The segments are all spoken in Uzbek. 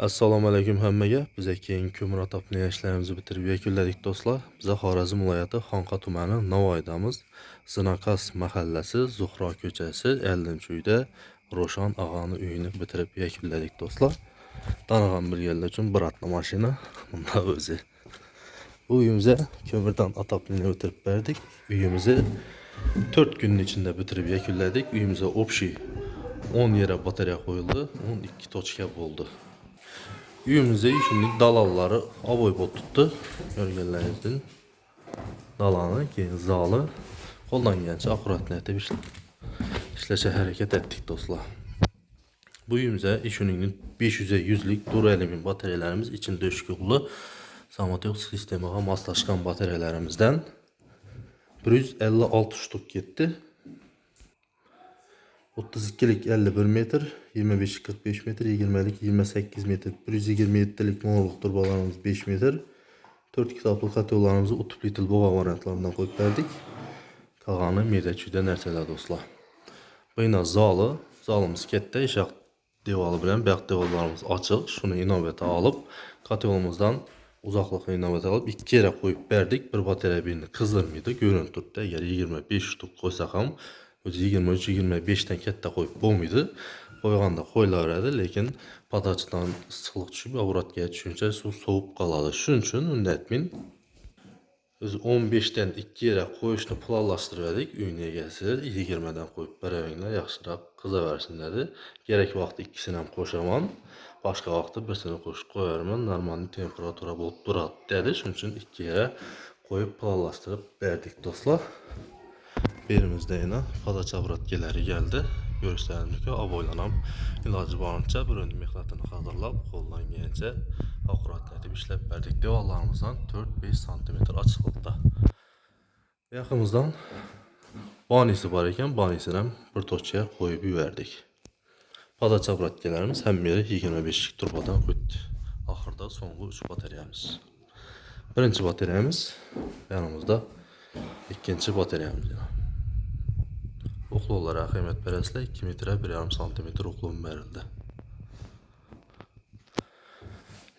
Assalomu alaykum hammaga. Biz keyin ko'mir atopni ishlarimizni bitirib yakunladik do'stlar. Biz Xorazm viloyati Xonqa tumani Navoiydamiz. Zinakas mahallasi, Zuhro ko'chasi 50-uyda Ro'shan og'ani uyini bitirib yakunladik do'stlar. Tanig'an bilganlar uchun bir atla mashina bunda o'zi. Bu uyimizga ko'mirdan atopni o'tirib berdik. Uyimizni 4 kunning ichida bitirib yakunladik. Uyimizga общий 10 yere batareya qo'yildi, 12 tochka bo'ldi. Uyimizde şimdi dalalları avoy bol tuttu. Görgenlerinizin dalanı, keyin zalı koldan gelçe akuratlayıp işleşe hareket ettik dostlar. Bu uyumuza işinin 500'e 100'lük dur elimin bataryalarımız için döşküllü Samotek sistemiga maslaşkan bataryalarimizden 156 ştuk gitti. 32'lik 51 metr, 25'lik 45 metr, 20'lik 28 metr, 127'lik monolik turbalarımız 5 metr, 4 kitaplı kategorilarımızı utupli boğa variantlarından koyup verdik. Kağanı medəçüdə nərsələr dostlar. Bu yine zalımız ketdə, işaq devalı bilən, bəq devallarımız açıq. Şunu inovətə alıb, kategorimizdən uzaqlıqla inovətə alıb, 2 yere koyup verdik. Bir batarya birini kızdırmıydı, görüntüdə. Əgər 25 ştuk koysaqam, 23-25'ten kette koyup bomuydu. Koyganda koyulardı, lekin pataçdan ısılık düşüp, avratgaya düşünce su soğuk qaladı. Şunun üçün ündətmin 15'ten 2 yere koyuşunu planlaşdırırdık. Üyünə gəlsir, 20'den koyup bərəvinglər yaxşıraq qıza versin dedi. Gerek vaxtı ikisini koşaman, başka vaxtı birisini koşup koyarman, normal temperatura bulup durat dedi. Şunun üçün 2 yere koyup planlaşdırıp verdik dostlar. Birimizde yine padaç avratgeleri geldi. Görsəlim ki, aboylanam ilacı barınca bir önüm mexlatını hazırlab, koldan gelince akuratlayıp işlep verdik. Devallarımızdan 4-5 cm açıklıkta. Yaxımızdan banisi var iken banisini bir toçkaya koyup verdik. Padaç avratgelerimiz hem biri 25'lik turbadan öttü. Axırda songu 3 bataryamız. Birinci bataryamız yanımızda, ikinci bataryamız yana. Oklu olarak kıymetperestler 2 metre 1,5 santimetre oklum verildi.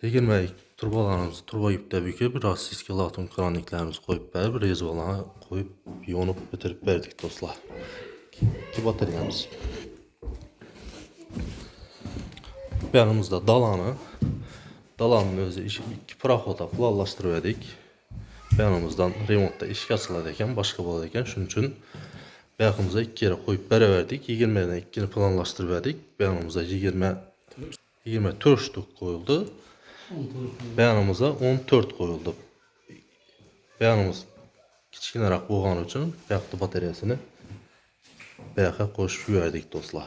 20 turbalarımızı turba ipte büküp biraz siski laton kraniklerimizi koyup verip rezolana koyup yonup bitirip verdik dostlar. 2 bataryamız. Yanımızda dalanın özü 2 praxota planlaşdırıverdik. Yanımızdan remontta işe açıladıyken başka boladıyken şunun üçün Bəyəximizə 2 yere koyup verdik. 20'den 2'ni planlaşdırıverdik. Bəyəximizə 24 ştuk koyuldu. Bəyəximizə 14 koyuldu. Bəyəximiz kiçkinərək boğan üçün bəyəxli bataryasını bəyəxə qoşub verdik dostlar.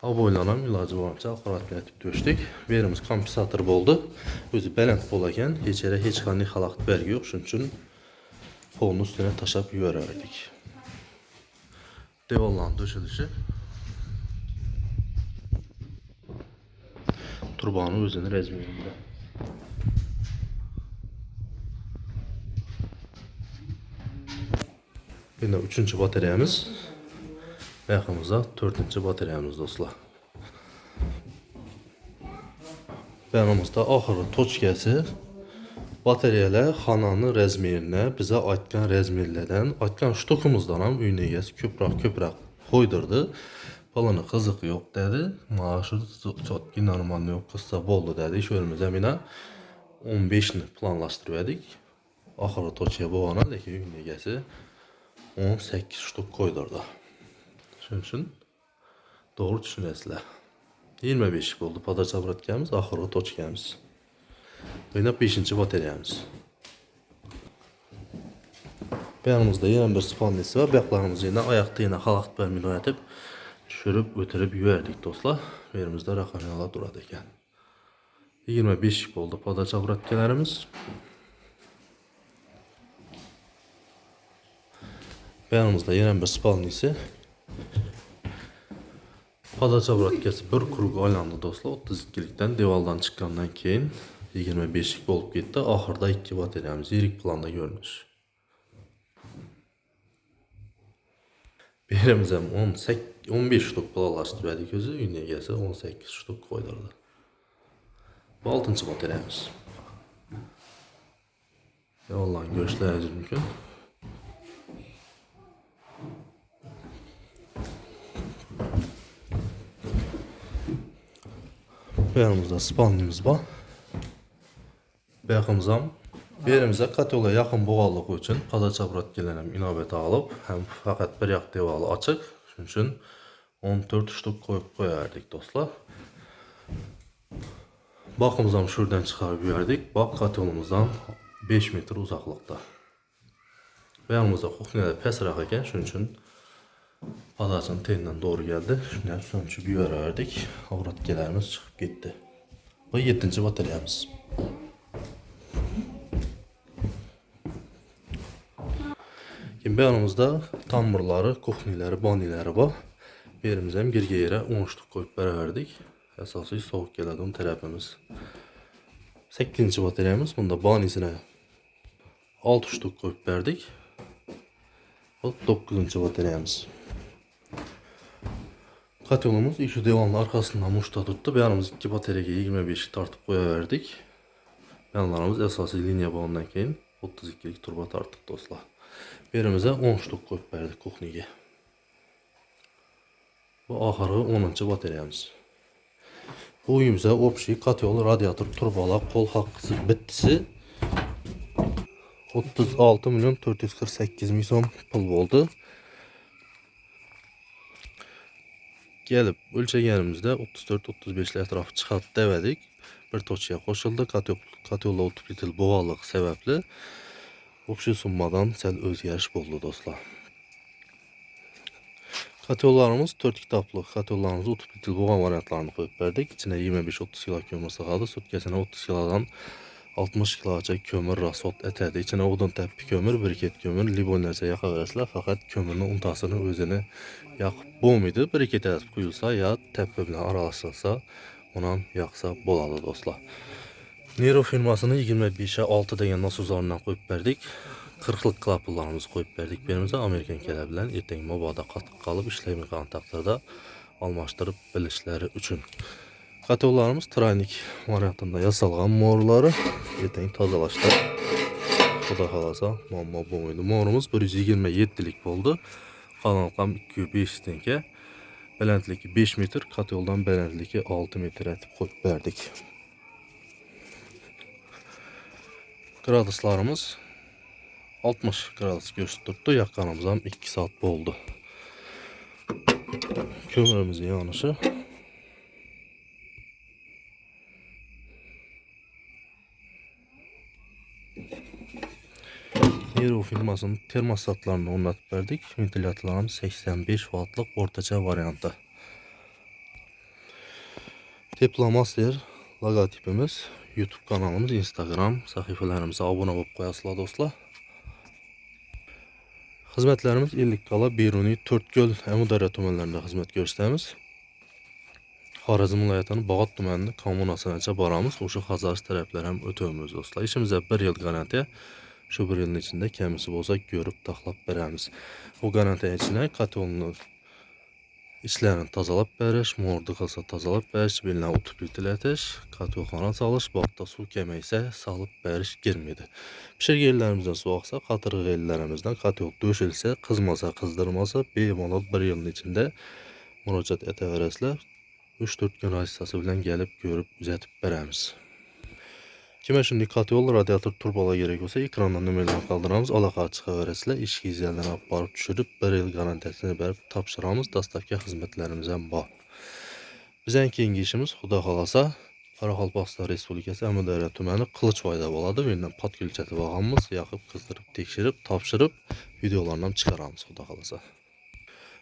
Aboylanan ilacı varınca aparatlayıp döşdük. Verimiz kompensator oldu. Özü bələnd bolarkən heç qanlı xalaqt bərgi yox. Şunun üçün polun üstüne taşap verdik. Devallan döşülüşü turbanın özünün rezmerinde. Yine 3. bataryamız. Yaxımıza 4. bataryamız dostlar. Yanımızda axırı toçkəsi bataryalar xananın rezmerinə bizə aytqan rezmerlərdən, aytqan ştokumuzdan ham üyünə gəlsə köprak qoydurdu. Balını qızıq yox dedi. Maaşı çotki normal yox qıssa boldu dedi. İş ölümüzə minə 15'ni planlaşdırıverdik. Axırı toçya boğana da ki üyünə gəlsə 18 ştuk koydurdu. Şunun üçün doğru düşünəsilər. 25 oldu padaç avratgəmiz, axırı toçkəmiz. Yine 5. bataryamız. Yanımızda yine bir spandisi var. Bəyaqlarımızı yine ayaqda yine xalaqt bərmini oynatıb düşürüb ötürüb yüverdik dostlar. Yerimizdə rəqəmyalar duradı ekan. 25 oldu padaç avratgelərimiz. Yanımızda yine bir spandisi. Padaç avratgesi bir kurug aylandı dostlar. 32'likten devaldan çıkandan keyin 25'lik olup gitti. Axırda 2 bataryamız yirik planda görünür. Birimizəm 15 ştuk pullaşdırdık özü, ünlüyə gəlsə 18 ştuk qoydurdu. Bu 6-cı bateriyamız. Yollan göstərici mümkün. Bu yanımızda spanlimiz var. Baxımızam. Birimizə katyola yaxın boğallığı üçün padaçabrat gələnəm inabət alıb, həm fəqət bir yaq devalı açıq, üçün 14 ştuk qoyub qoyardık dostlar. Baxımızam şuradan çıxarıb verdik. Bax katyolumuzdan 5 metr uzaqlıqda. Və yanımızda kuxniyada pəs raq ekan, şunun üçün padacın telindən doğru gəldi. Şunları sömçüb verərdik. Avratgelərimiz çıxıb getdi. Bu 7-ci bateriyamız. Şimdi yanımızda tamburları, kuxniləri, baniləri var. Birimizdən bir yerə 10 ştuk qoyub verərdik. Əsası soğuk gələdi onun tərəfimiz. 8-ci bateriyamız. Bunda banisinə 6 ştuk qoyub verdik. Bu 9-cu bateriyamız. Katyolumuz iki devanlı arkasından muşta tuttu. Yanımız 2 bateriya 25 tartıp koya verdik. Yanlarımız əsası liniya bağından keyin 32'lik turba tartdık dostlar. Birimizə 10 ştuk qoyub verdik kuxniyə. Bu axırı 10-cu bateriyamız. Bu uyumuzə opşi katyol radiator turbala kol haqqısı bittisi 36.448.000 som pul oldu. Gelip ölçəgənimizdə 34-35 ətrafı çıxartdı dəvədik. Bir toçuya qoşuldu. Katyolla utuplitil boğalıq səbəbli opşi summadan səl özgəriş oldu dostlar. Katyollarımız 4 kitaplı. Katyollarımızı utuplitil boğa variantlarını koyup verdik. İçine 25-30 kilo kömür sığadı. Sütkəsinə 30 kilodan 60 kiloca kömür, rasot, ətədi. İçine odun təppi kömür, briket kömür, libonlərsə yaxa verəsilər. Fəqət kömürün untasını özünü yaxıb boğmaydı. Briket ədəb quyulsa ya təppi ilə aralaşılsa ondan yaxsa boladı dostlar. Nero firmasını 25'e 6 degen nasuzlarından koyup verdik. 40'lık klapıllarımızı koyup verdik. Birimizə Amerikan kələbilən etən mobada qatıq qalıb işləməyən takdirdə almaşdırıb bilişləri üçün. Katyollarımız traynik variantında yasalğan morları etən tazalaşdı. Xuda qalasa mamma bu muydu. Morumuz 127'lik oldu. Qalanqam 205 stenkə. Beləndiliki 5 metr, katyoldan beləndiliki 6 metr etib koyup verdik. Graduslarımız 60 gradus gösterdi. Yakkanımızdan 2 saat oldu. Kömürümüzün yanışı. Nero firmasının termostatlarını onlatıp verdik. Ventilatorlarımız 85 wattlık ortaca variantı. Teplamaster logotipimiz, YouTube kanalımız, Instagram sayfalarımıza abone olup koyasılar dostlar. Hizmetlerimiz illik qala Biruni, Törtgöl, Əmudara tümenlərində xizmət göstərimiz. Xarəzm vilayətinin Bağat tümenində kommunasınca baramız, Uşaq Xazarız tərəflərəm ötövümüz dostlar. İşimizə 1 yıl garantiya, şu 1 yılın içində kəmisi olsa görüb taxlap verəmiz. Bu garantiya içinə katyolunu İçlərini tazalab bəriş, mordu qalsa tazalab bəriş, bilinə utuplitil ətəş, katyolxana çalış, baxda su kəmək isə salıb bəriş girmedi. Pişirg ellərimizdən su axsa, qatırıq ellərimizdən katyol döşülsə, qızmasa, qızdırmasa, bemalol 1 yılın içində müraciət etə verəslər, 3-4 gün vasitəsi bilən gəlib görüb üzətib bərəmiz. Kimə şimdi katyol radiator turbala gerek olsa ekrandan nömrələrini qaldıramız, alaqa çıxa verəsilər, işki izləyəndən aparıb düşürüb 1 yıl garantiyasını verib tapşıramız, dastavka xizmətlərimizdən var. Bizən keyingi işimiz xuda qalasa Qaraqalpaqistan Respublikası Əmudara tüməni Qılıçbayda oladı. Verilən pat gülçəti bağımız yaxıb, qızdırıb, tekşirib, tapşırıb videolarından çıxaramız xuda qalasa.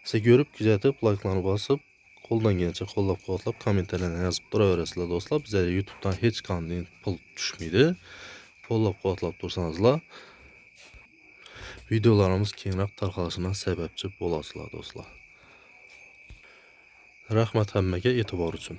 Size görüb, güzətib, like'larını basıb, koldan gelince kollab qovadlab kommentarlarına yazıb dura verəsilər dostlar. Bizə YouTube'dan heç qanun pul düşməydi. Kollab qovadlab dursanızla videolarımız keyinraq tarqalışına səbəbçi olasılar dostlar. Rəhmət həmməgə etibar üçün.